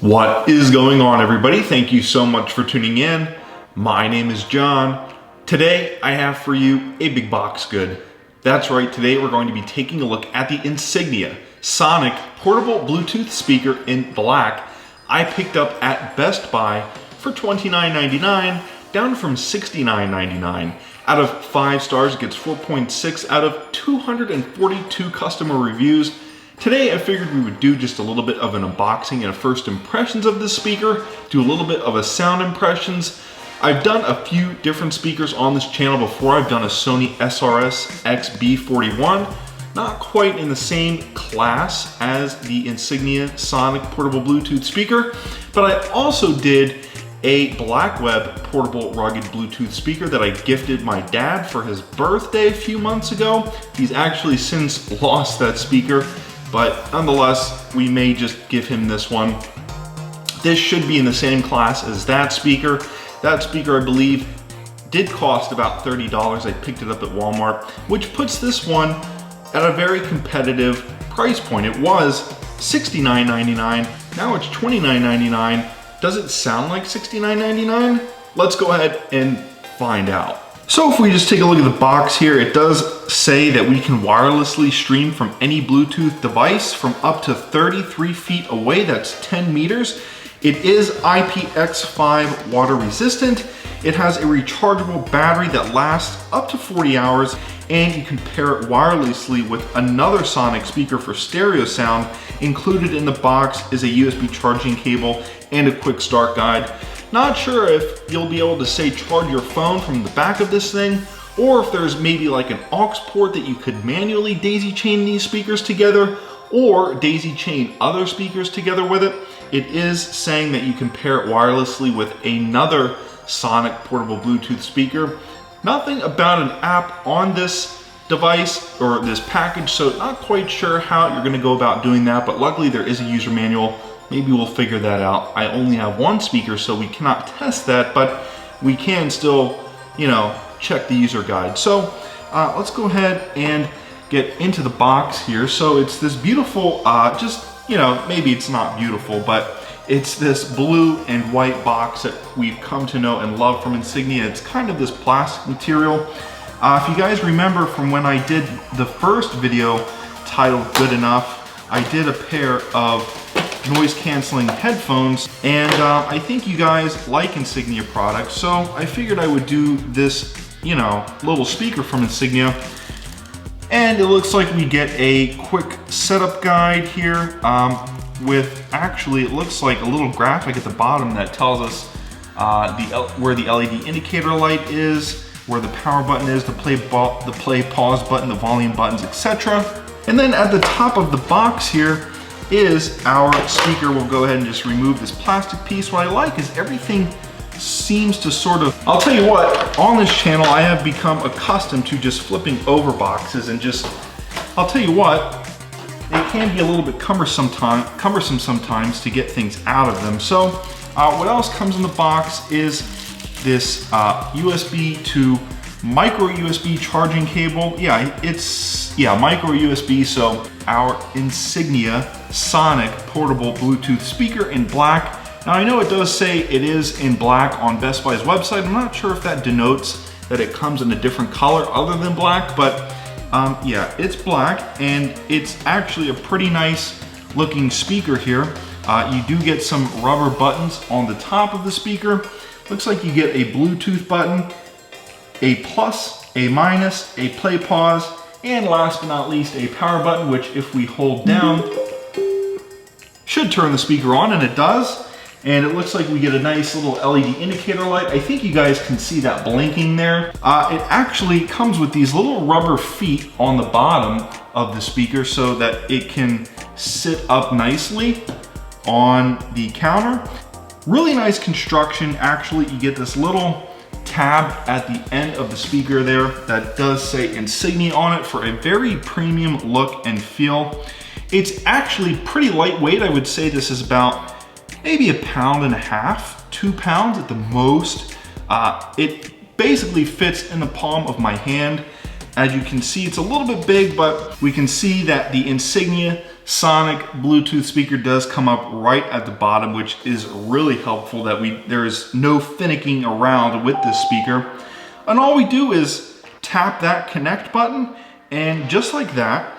What is going on, everybody? Thank you so much for tuning in. My name is John. Today I have for you a big box good. That's right, today we're going to be taking a look at the Insignia Sonic portable Bluetooth speaker in black I picked up at Best Buy for $29.99, down from $69.99. Out of 5 stars, it gets 4.6 out of 242 customer reviews. Today I figured we would do just a little bit of an unboxing and a first impressions of this speaker, do a little bit of a sound impressions. I've done a few different speakers on this channel before. I've done a Sony SRS XB41, not quite in the same class as the Insignia Sonic portable Bluetooth speaker, but I also did a Blackweb portable rugged Bluetooth speaker that I gifted my dad for his birthday a few months ago. He's actually since lost that speaker, but nonetheless, we may just give him this one. This should be in the same class as that speaker. That speaker, I believe, did cost about $30. I picked it up at Walmart, which puts this one at a very competitive price point. It was $69.99, now it's $29.99. Does it sound like $69.99? Let's go ahead and find out. So if we just take a look at the box here, it does say that we can wirelessly stream from any Bluetooth device from up to 33 feet away, that's 10 meters. It is IPX5 water resistant. It has a rechargeable battery that lasts up to 40 hours, and you can pair it wirelessly with another Sonic speaker for stereo sound. Included in the box is a USB charging cable and a quick start guide. Not sure if you'll be able to say charge your phone from the back of this thing, or if there's maybe like an aux port that you could manually daisy chain these speakers together, or daisy chain other speakers together with it. It is saying that you can pair it wirelessly with another Sonic portable Bluetooth speaker. Nothing about an app on this device or this package, so not quite sure how you're gonna go about doing that, but luckily there is a user manual. Maybe we'll figure that out. I only have one speaker, so we cannot test that, but we can still, check the user guide. So let's go ahead and get into the box here. So it's this beautiful, maybe it's not beautiful, but it's this blue and white box that we've come to know and love from Insignia. It's kind of this plastic material. If you guys remember from when I did the first video titled Good Enough, I did a pair of noise canceling headphones, and I think you guys like Insignia products, so I figured I would do this, little speaker from Insignia. And it looks like we get a quick setup guide here with actually, it looks like a little graphic at the bottom that tells us where the LED indicator light is, where the power button is, the play pause button, the volume buttons, etc. And then at the top of the box here is our speaker. We'll go ahead and just remove this plastic piece. What I like is everything seems to sort of, I'll tell you what, on this channel I have become accustomed to just flipping over boxes and I'll tell you what, it can be a little bit cumbersome sometimes to get things out of them. So what else comes in the box is this USB to micro USB charging cable. Micro USB. So our Insignia Sonic portable Bluetooth speaker in black. Now I know it does say it is in black on Best Buy's website. I'm not sure if that denotes that it comes in a different color other than black, but it's black, and it's actually a pretty nice looking speaker here. You do get some rubber buttons on the top of the speaker. Looks like you get a Bluetooth button, a plus, a minus, a play pause, and last but not least, a power button, which if we hold down, should turn the speaker on, and it does. And it looks like we get a nice little LED indicator light. I think you guys can see that blinking there. It actually comes with these little rubber feet on the bottom of the speaker so that it can sit up nicely on the counter. Really nice construction. Actually, you get this little tab at the end of the speaker there that does say Insignia on it for a very premium look and feel. It's actually pretty lightweight. I would say this is about maybe 1.5 pounds, 2 pounds at the most. It basically fits in the palm of my hand. As you can see, it's a little bit big, but we can see that the Insignia Sonic Bluetooth speaker does come up right at the bottom, which is really helpful that there is no finicking around with this speaker. And all we do is tap that connect button, and just like that,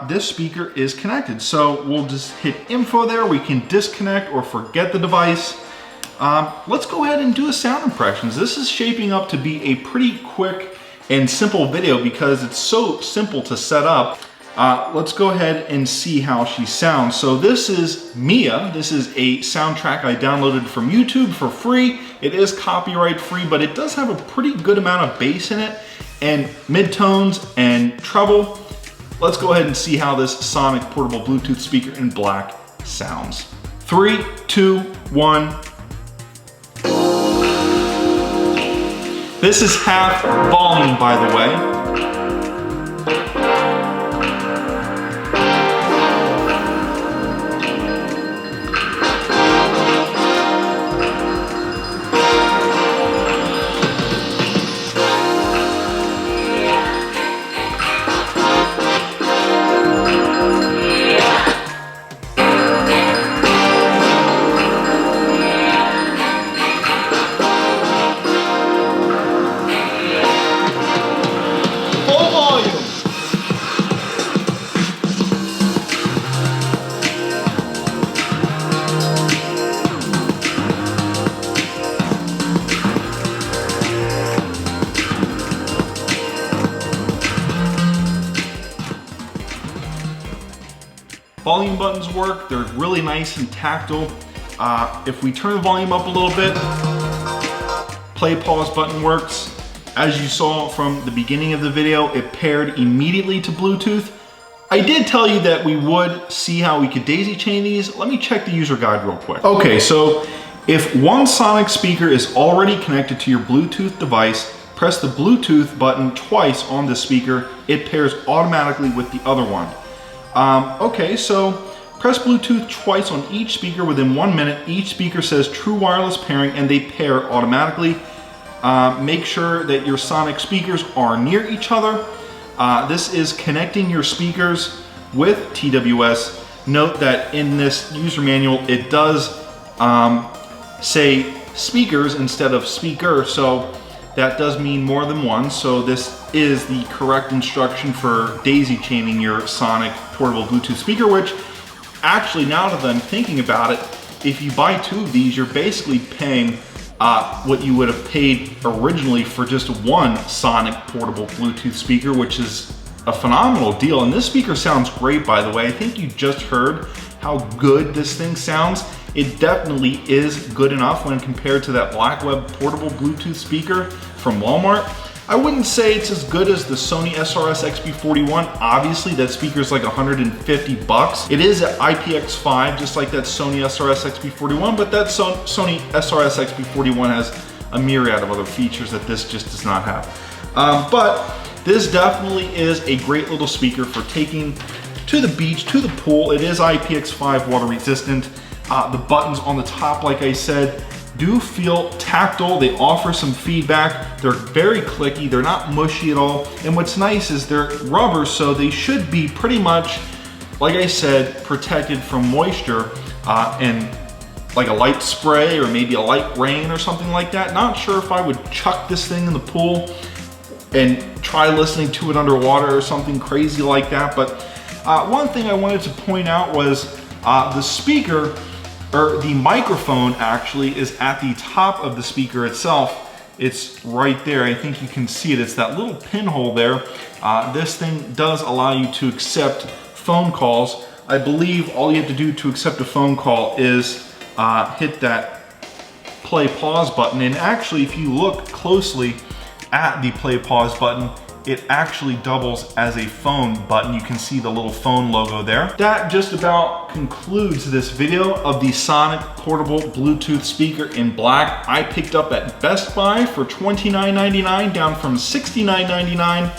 this speaker is connected. So we'll just hit info there. We can disconnect or forget the device. Let's go ahead and do a sound impressions. This is shaping up to be a pretty quick and simple video because it's so simple to set up. Let's go ahead and see how she sounds. So this is Mia. This is a soundtrack I downloaded from YouTube for free. It is copyright free, but it does have a pretty good amount of bass in it and midtones and treble. Let's go ahead and see how this Sonic portable Bluetooth speaker in black sounds. 3, 2, 1. This is half volume, by the way. Volume buttons work, they're really nice and tactile. If we turn the volume up a little bit, play pause button works. As you saw from the beginning of the video, it paired immediately to Bluetooth. I did tell you that we would see how we could daisy chain these. Let me check the user guide real quick. Okay, so if one Sonic speaker is already connected to your Bluetooth device, press the Bluetooth button twice on the speaker. It pairs automatically with the other one. Okay, so press Bluetooth twice on each speaker within 1 minute. Each speaker says true wireless pairing and they pair automatically. Make sure that your Sonic speakers are near each other. This is connecting your speakers with TWS. Note that in this user manual, it does say speakers instead of speaker, so that does mean more than one. So this is the correct instruction for daisy chaining your Sonic portable Bluetooth speaker, which actually, now that I'm thinking about it, if you buy 2 of these, you're basically paying what you would have paid originally for just one Sonic portable Bluetooth speaker, which is a phenomenal deal. And this speaker sounds great, by the way. I think you just heard how good this thing sounds. It definitely is good enough when compared to that Blackweb portable Bluetooth speaker from Walmart. I wouldn't say it's as good as the Sony SRS XB41. Obviously, that speaker is like 150 bucks. It is at IPX5, just like that Sony SRS XB41, but that Sony SRS XB41 has a myriad of other features that this just does not have. But this definitely is a great little speaker for taking to the beach, to the pool. It is IPX5 water resistant. The buttons on the top, like I said, do feel tactile. They offer some feedback. They're very clicky. They're not mushy at all. And what's nice is they're rubber, so they should be pretty much, like I said, protected from moisture and like a light spray or maybe a light rain or something like that. Not sure if I would chuck this thing in the pool and try listening to it underwater or something crazy like that. But one thing I wanted to point out was the speaker, or the microphone actually, is at the top of the speaker itself. It's right there. I think you can see it. It's that little pinhole there. This thing does allow you to accept phone calls. I believe all you have to do to accept a phone call is hit that play pause button. And actually, if you look closely at the play pause button, it actually doubles as a phone button. You can see the little phone logo there. That just about concludes this video of the Sonic portable Bluetooth speaker in black. I picked up at Best Buy for $29.99, down from $69.99.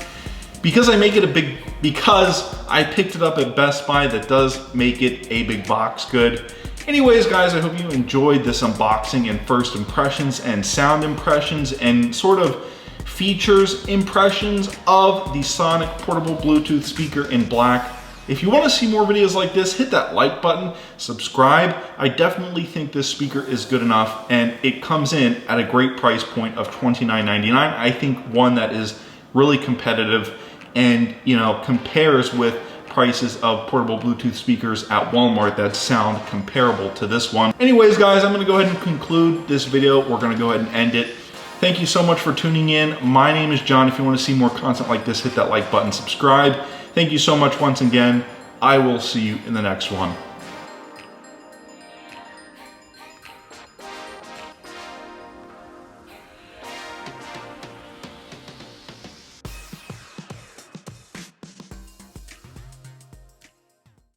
Because I picked it up at Best Buy, that does make it a big box good. Anyways, guys, I hope you enjoyed this unboxing and first impressions and sound impressions and sort of features impressions of the Sonic portable Bluetooth speaker in black. If you want to see more videos like this, hit that like button, subscribe. I definitely think this speaker is good enough, and it comes in at a great price point of $29.99. I think one that is really competitive and, you know, compares with prices of portable Bluetooth speakers at Walmart that sound comparable to this one. Anyways, guys, I'm gonna go ahead and conclude this video. We're gonna go ahead and end it. Thank you so much for tuning in. My name is John. If you want to see more content like this, hit that like button, subscribe. Thank you so much once again. I will see you in the next one.